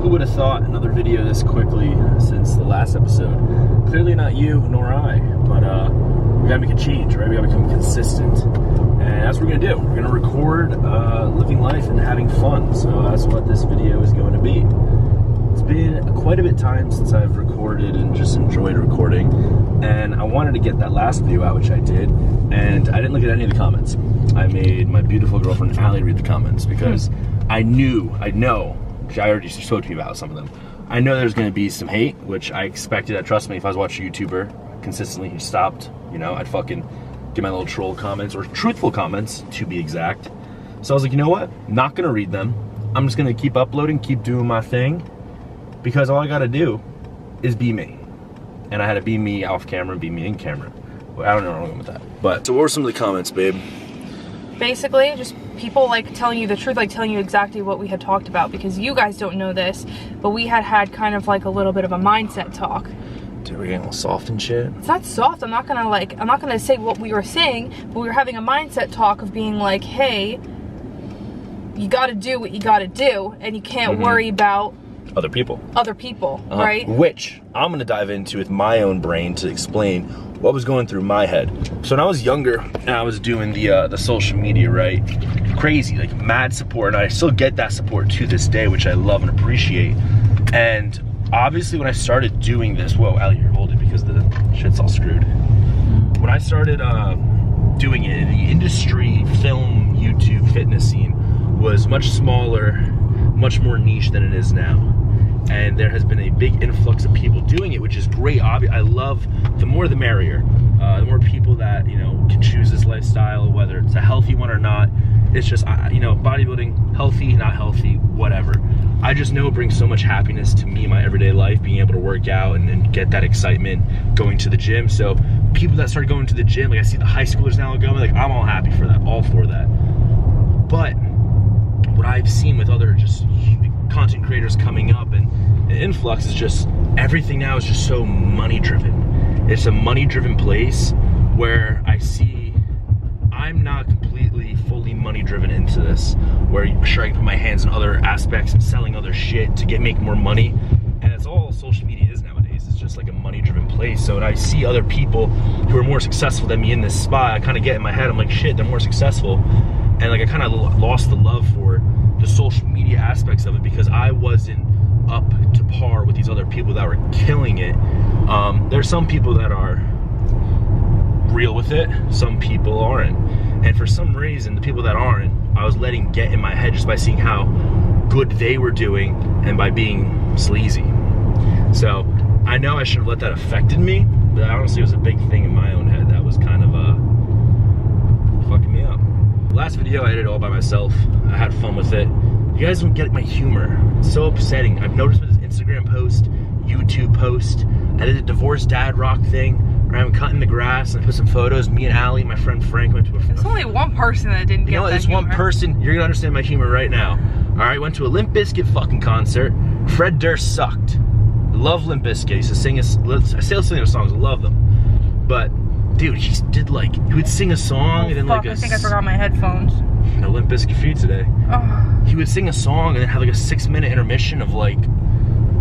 Who would have thought another video this quickly since the last episode? Clearly not you, nor I, but we gotta make a change, right? We gotta become consistent. And that's what we're gonna do. We're gonna record living life and having fun. So that's what this video is going to be. It's been quite a bit of time since I've recorded and just enjoyed recording. And I wanted to get that last video out, which I did. And I didn't look at any of the comments. I made my beautiful girlfriend, Allie, read the comments because I know, she already spoke to me about some of them. I know there's gonna be some hate, which I expected. Trust me, if I was watching a YouTuber consistently who stopped, you know, I'd fucking give my little troll comments, or truthful comments, to be exact. So I was like, you know what? Not gonna read them. I'm just gonna keep uploading, keep doing my thing, because all I gotta do is be me. And I had to be me off camera and be me in camera. Well, I don't know where I'm going with that. But, so what were some of the comments, babe? Basically, just people like telling you the truth, like telling you exactly what we had talked about, because you guys don't know this, but we had kind of like a little bit of a mindset talk. Dude, we're getting all soft and shit. It's not soft. I'm not gonna say what we were saying, but we were having a mindset talk of being like, hey, you gotta do what you gotta do, and you can't worry about other people, right? Which I'm gonna dive into with my own brain to explain what was going through my head. So when I was younger and I was doing the social media, right? Crazy, like mad support, and I still get that support to this day, which I love and appreciate. And obviously when I started doing this, whoa, Allie, here, hold it because the shit's all screwed. When I started doing it, the industry, film, YouTube, fitness scene was much smaller, much more niche than it is now. And there has been a big influx of people doing it, which is great. I love, the more the merrier. The more people that, you know, can choose this lifestyle, whether it's a healthy one or not. It's just, you know, bodybuilding, healthy, not healthy, whatever. I just know it brings so much happiness to me in my everyday life, being able to work out and get that excitement going to the gym. So people that start going to the gym, like I see the high schoolers now going, like I'm all happy for that, all for that. But what I've seen with other just content creators coming up and influx is just, everything now is just so money driven. It's a money driven place where I see I'm not completely fully money driven into this, where sure I can put my hands in other aspects and selling other shit to make more money. And that's all social media is nowadays. It's just like a money driven place. So when I see other people who are more successful than me in this spot, I kind of get in my head, I'm like, shit, they're more successful. And like I kind of lost the love for the social media aspects of it because I wasn't up to par with these other people that were killing it. There's some people that are real with it, some people aren't. And for some reason, the people that aren't, I was letting get in my head just by seeing how good they were doing and by being sleazy. So I know I should have let that affected me, but honestly it was a big thing in my own head that was kind of fucking me up. Last video I did it all by myself. I had fun with it. You guys don't get my humor. It's so upsetting. I've noticed with this Instagram post, YouTube post, I did a divorced dad rock thing where I'm cutting the grass and I put some photos. Me and Allie, my friend Frank, went to a... There's only one person that didn't get that. You know what, there's one person, you're gonna understand my humor right now. Alright, went to a Limp Bizkit fucking concert. Fred Durst sucked. Love Limp Bizkit. He used to sing I still sing their songs, I love them. But dude, he did like, he would sing a song and then like I think I forgot my headphones. No Limp Bizkit for you today. Oh. He would sing a song and then have like a 6-minute intermission of like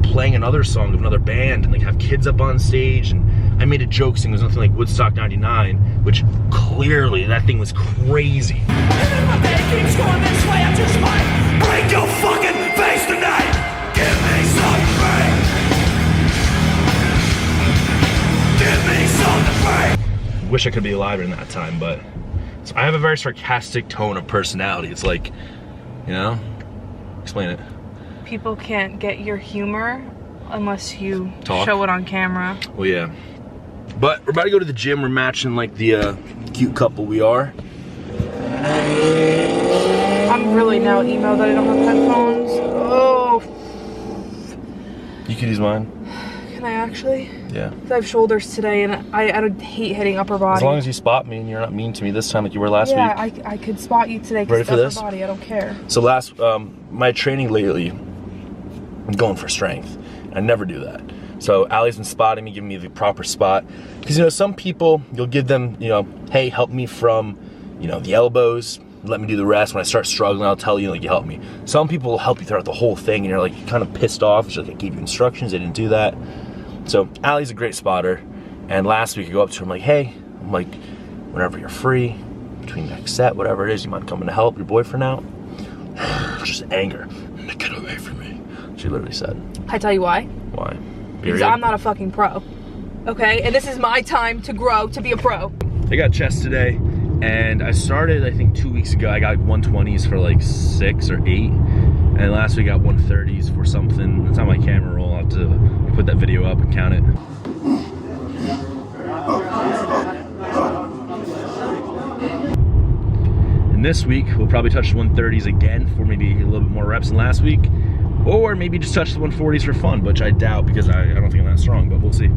playing another song of another band and like have kids up on stage. And I made a joke saying there's nothing like Woodstock 99, which clearly that thing was crazy. And if my bed keeps going this way, I just might break your fucking face tonight. Give me some break. Give me some break. Wish I could be alive in that time, but so I have a very sarcastic tone of personality. It's like, you know, explain it. People can't get your humor unless you talk, show it on camera. Well, yeah. But we're about to go to the gym. We're matching like the cute couple we are. I'm really now emo that I don't have headphones. Oh. You can use mine. Can I actually? Yeah. I have shoulders today and I don't hate hitting upper body. As long as you spot me and you're not mean to me this time like you were last week. Yeah, I could spot you today because it's upper body. I don't care. So my training lately, I'm going for strength. I never do that. So Allie's been spotting me, giving me the proper spot. Because, you know, some people, you'll give them, you know, hey, help me from, you know, the elbows let me do the rest. When I start struggling, I'll tell you, like, you help me. Some people will help you throughout the whole thing, and you're like kind of pissed off. She's like, I gave you instructions, they didn't do that. So Allie's a great spotter. And last week I go up to her, I'm like, hey, whenever you're free, between next set, whatever it is, you mind coming to help your boyfriend out? Just anger. Get away from me. She literally said. I tell you why. Why? Because I'm not a fucking pro. Okay? And this is my time to grow to be a pro. I got chest today, and I started, I think 2 weeks ago. I got 120s for like 6 or 8. And last week I got 130s for something. It's on my camera roll. I'll have to put that video up and count it. And this week we'll probably touch the 130s again for maybe a little bit more reps than last week, or maybe just touch the 140s for fun, which I doubt because I don't think I'm that strong, but we'll see.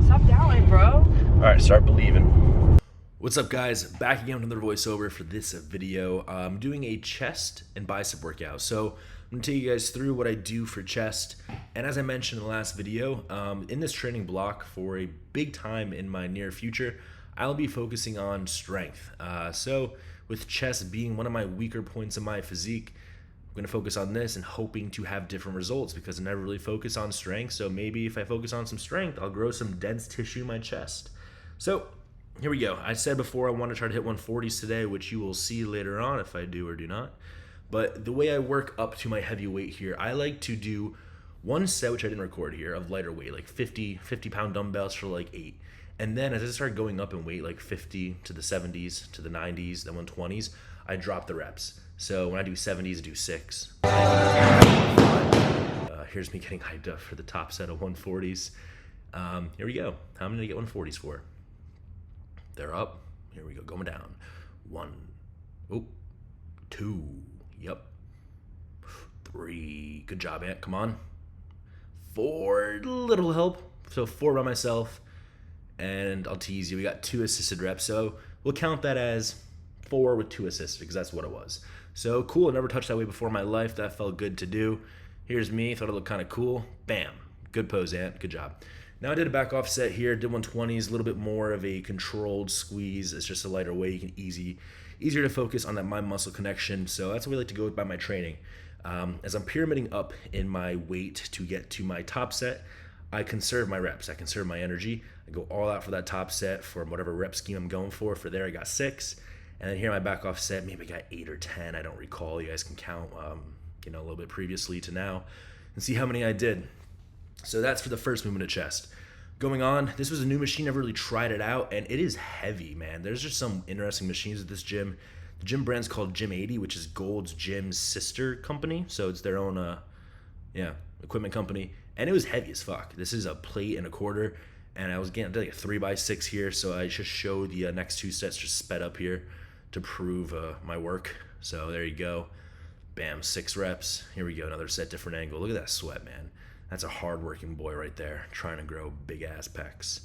Stop doubting, bro. All right, start believing. What's up, guys? Back again with another voiceover for this video. I'm doing a chest and bicep workout. So I'm gonna take you guys through what I do for chest. And as I mentioned in the last video, in this training block for a big time in my near future, I'll be focusing on strength. So with chest being one of my weaker points in my physique, I'm gonna focus on this and hoping to have different results because I never really focus on strength. So maybe if I focus on some strength, I'll grow some dense tissue in my chest. So here we go. I said before I want to try to hit 140s today, which you will see later on if I do or do not. But the way I work up to my heavy weight here, I like to do one set, which I didn't record here, of lighter weight, like 50 pound dumbbells for like 8. And then as I start going up in weight, like 50 to the 70s, to the 90s, the 120s, I drop the reps. So when I do 70s, I do 6. Here's me getting hyped up for the top set of 140s. Here we go. How many did I get 140s for? They're up. Here we go, going down. 1, 2, yep. 3, good job, Ant, come on. 4, little help. So 4 by myself. And I'll tease you, we got 2 assisted reps. So we'll count that as 4 with 2 assisted because that's what it was. So cool, I never touched that weight before in my life. That felt good to do. Here's me, thought it looked kind of cool. Bam, good pose, Ant, good job. Now I did a back off set here, did 120s, a little bit more of a controlled squeeze. It's just a lighter weight, you can easier to focus on that mind muscle connection. So that's what I like to go with by my training. As I'm pyramiding up in my weight to get to my top set, I conserve my reps, I conserve my energy. I go all out for that top set for whatever rep scheme I'm going for. For there I got 6. And then here my back off set, maybe I got 8 or 10. I don't recall, you guys can count a little bit previously to now and see how many I did. So that's for the first movement of chest. Going on, this was a new machine, never really tried it out, and it is heavy, man. There's just some interesting machines at this gym. The gym brand's called Gym 80, which is Gold's Gym's sister company, so it's their own equipment company, and it was heavy as fuck. This is a plate and a quarter, and I was getting like a 3x6 here, so I just show the next 2 sets just sped up here to prove my work. So there you go. Bam, 6 reps. Here we go, another set, different angle. Look at that sweat, man. That's a hard-working boy right there, trying to grow big-ass pecs.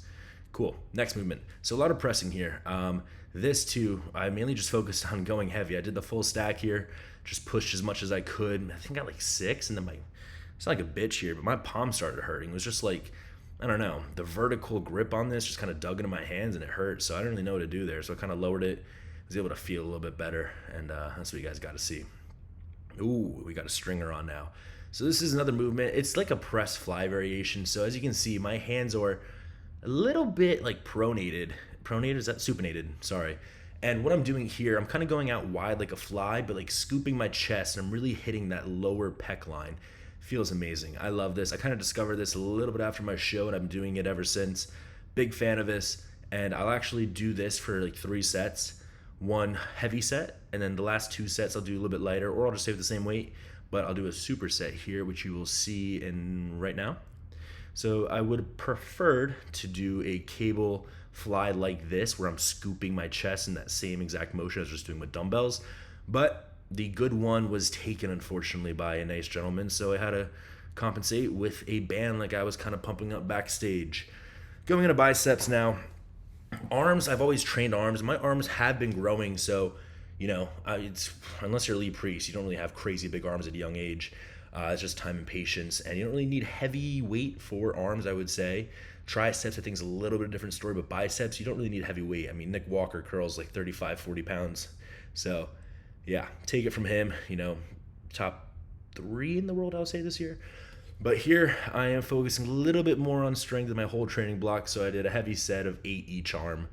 Cool, next movement. So a lot of pressing here. This too, I mainly just focused on going heavy. I did the full stack here, just pushed as much as I could. I think I got like 6, and then it's not like a bitch here, but my palm started hurting. It was just like, I don't know, the vertical grip on this just kind of dug into my hands and it hurt, so I didn't really know what to do there. So I kind of lowered it, was able to feel a little bit better, and that's what you guys got to see. Ooh, we got a stringer on now. So this is another movement. It's like a press fly variation. So as you can see, my hands are a little bit like pronated. Pronated, is that supinated? Sorry. And what I'm doing here, I'm kind of going out wide like a fly, but like scooping my chest, and I'm really hitting that lower pec line. Feels amazing. I love this. I kind of discovered this a little bit after my show, and I'm doing it ever since. Big fan of this. And I'll actually do this for like 3 sets. 1 heavy set, and then the last 2 sets I'll do a little bit lighter, or I'll just stay with the same weight, but I'll do a superset here, which you will see in right now. So I would have preferred to do a cable fly like this, where I'm scooping my chest in that same exact motion as I was just doing with dumbbells, but the good one was taken, unfortunately, by a nice gentleman, so I had to compensate with a band like I was kind of pumping up backstage. Going into biceps now. Arms, I've always trained arms. My arms have been growing, so it's unless you're Lee Priest, you don't really have crazy big arms at a young age. It's just time and patience, and you don't really need heavy weight for arms, I would say. Triceps, I think, is a little bit of a different story, but biceps, you don't really need heavy weight. I mean, Nick Walker curls like 35, 40 pounds. So yeah, take it from him, you know, top 3 in the world, I would say, this year. But here I am focusing a little bit more on strength in my whole training block. So I did a heavy set of 8 each arm.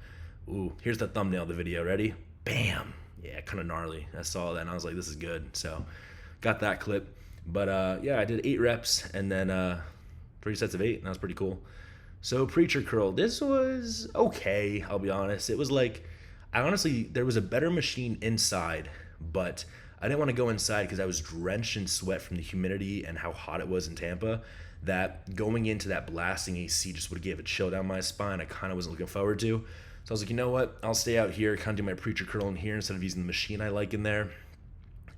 Ooh, here's the thumbnail of the video. Ready? Bam. Yeah, kind of gnarly. I saw that and I was like, this is good. So got that clip. But yeah, I did 8 reps and then 3 sets of 8, and that was pretty cool. So preacher curl, this was okay, I'll be honest. It was like, there was a better machine inside, but I didn't want to go inside because I was drenched in sweat from the humidity and how hot it was in Tampa, that going into that blasting AC just would give a chill down my spine. I kind of wasn't looking forward to. So I was like, you know what? I'll stay out here, kind of do my preacher curl in here instead of using the machine I like in there.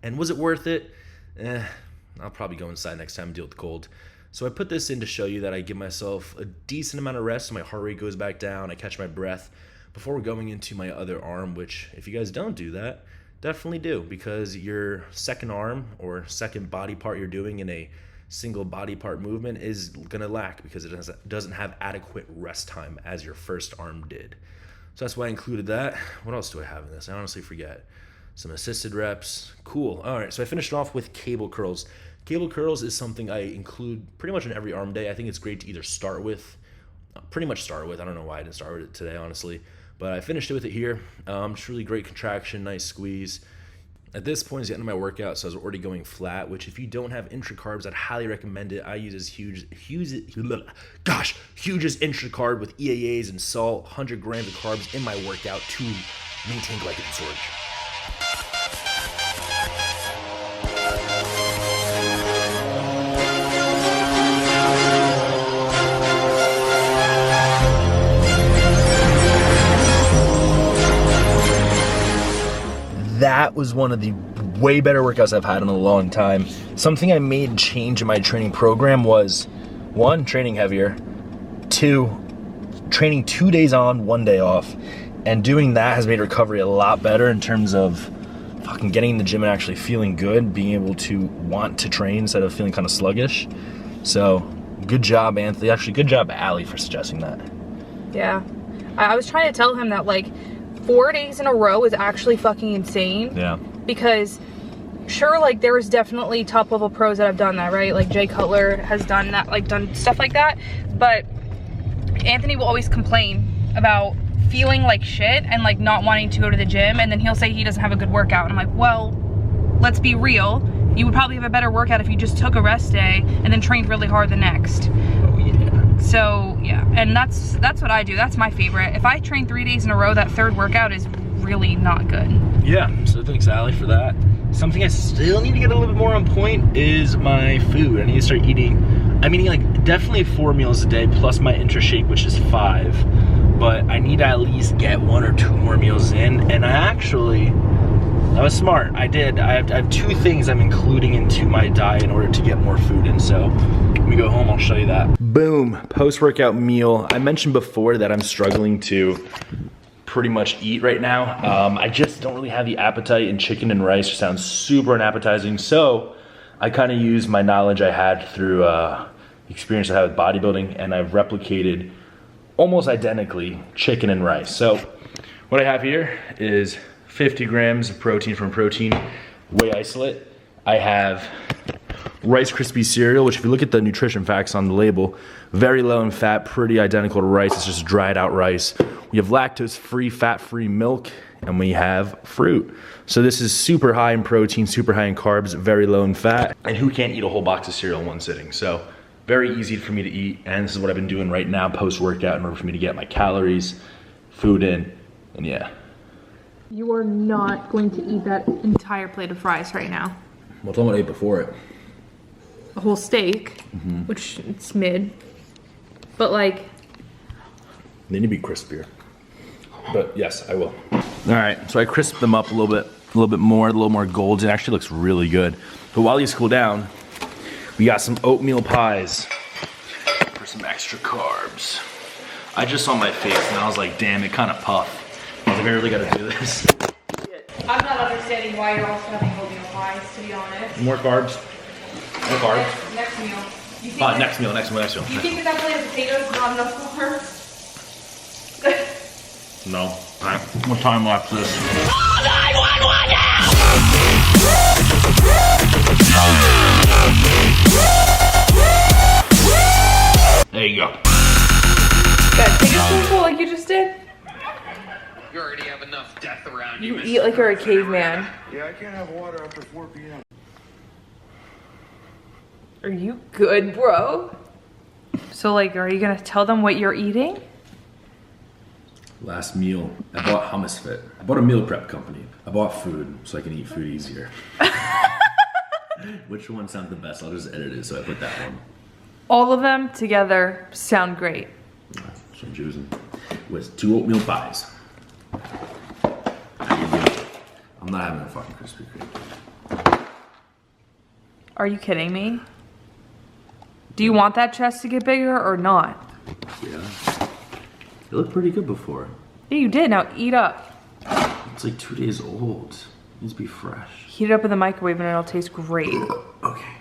And was it worth it? I'll probably go inside next time and deal with the cold. So I put this in to show you that I give myself a decent amount of rest so my heart rate goes back down, I catch my breath before going into my other arm, which if you guys don't do that, definitely do, because your second arm or second body part you're doing in a single body part movement is gonna lack because it doesn't have adequate rest time as your first arm did. So that's why I included that. What else do I have in this? I honestly forget. Some assisted reps. Cool. All right, so I finished off with cable curls. Cable curls is something I include pretty much on every arm day. I think it's great to either start with. I don't know why I didn't start with it today, honestly. But I finished it with it here. Just really great contraction, nice squeeze. At this point, it's the end of my workout, so I was already going flat, which if you don't have intra-carbs, I'd highly recommend it. I use as huge as intra-carb with EAAs and salt, 100 grams of carbs in my workout to maintain glycogen storage. That was one of the way better workouts I've had in a long time. Something I made change in my training program was 1, training heavier, 2, training 2 days on, 1 day off. And doing that has made recovery a lot better in terms of fucking getting in the gym and actually feeling good, being able to want to train instead of feeling kind of sluggish. So good job, Anthony. Actually, good job, Allie, for suggesting that. Yeah. I was trying to tell him that, like, 4 days in a row is actually fucking insane. Yeah. Because, sure, like, there's definitely top level pros that have done that, right? Like, Jay Cutler has done that, like, done stuff like that. But Anthony will always complain about feeling like shit and, like, not wanting to go to the gym. And then he'll say he doesn't have a good workout. And I'm like, well, let's be real. You would probably have a better workout if you just took a rest day and then trained really hard the next. Oh, yeah. So, yeah. And that's what I do. That's my favorite. If I train 3 days in a row, that third workout is really not good. Yeah, so thanks, Allie, for that. Something I still need to get a little bit more on point is my food. I need to start eating. I'm eating, like, definitely 4 meals a day plus my intra shake, which is 5. But I need to at least get 1 or 2 more meals in. And I was smart. I have 2 things I'm including into my diet in order to get more food in. So when we go home, I'll show you that. Boom, post-workout meal. I mentioned before that I'm struggling to pretty much eat right now. I just don't really have the appetite, and chicken and rice just sounds super unappetizing. So I kind of use my knowledge I had through experience I had with bodybuilding, and I've replicated almost identically chicken and rice. So what I have here is 50 grams of protein from Protein Whey Isolate. I have Rice Krispie cereal, which if you look at the nutrition facts on the label, very low in fat, pretty identical to rice. It's just dried out rice. We have lactose-free, fat-free milk, and we have fruit. So this is super high in protein, super high in carbs, very low in fat. And who can't eat a whole box of cereal in one sitting? So very easy for me to eat, and this is what I've been doing right now post-workout in order for me to get my calories, food in, and yeah. You are not going to eat that entire plate of fries right now. Well, it's what I ate before it. A whole steak, which it's mid, but like... They need to be crispier. But yes, I will. All right, so I crisped them up a little bit more, a little more golden. It actually looks really good. But while these cool down, we got some oatmeal pies for some extra carbs. I just saw my face and I was like, damn, it kind of puffed. I was like, I really gotta do this. I'm not understanding why you're also having oatmeal pies, to be honest. More carbs. More carbs. Next meal. Next meal. You think that plate of potatoes is not enough carbs? No. All right. What time lapse this? 911 now! There you go. Guys, take a spoonful like you just did. You already have enough death around You eat like you're a caveman. Yeah, I can't have water after 4 p.m. Are you good, bro? So like, are you gonna tell them what you're eating? Last meal, I bought Hummus Fit. I bought a meal prep company. I bought food so I can eat food easier. Which one sounds the best? I'll just edit it, so I put that one. All of them together sound great. So I'm choosing with 2 oatmeal pies. I'm not having a fucking Krispy Kreme. Are you kidding me? Do you want that chest to get bigger or not? Yeah. It looked pretty good before. Yeah, you did. Now eat up. It's like 2 days old. It needs to be fresh. Heat it up in the microwave and it'll taste great. Okay.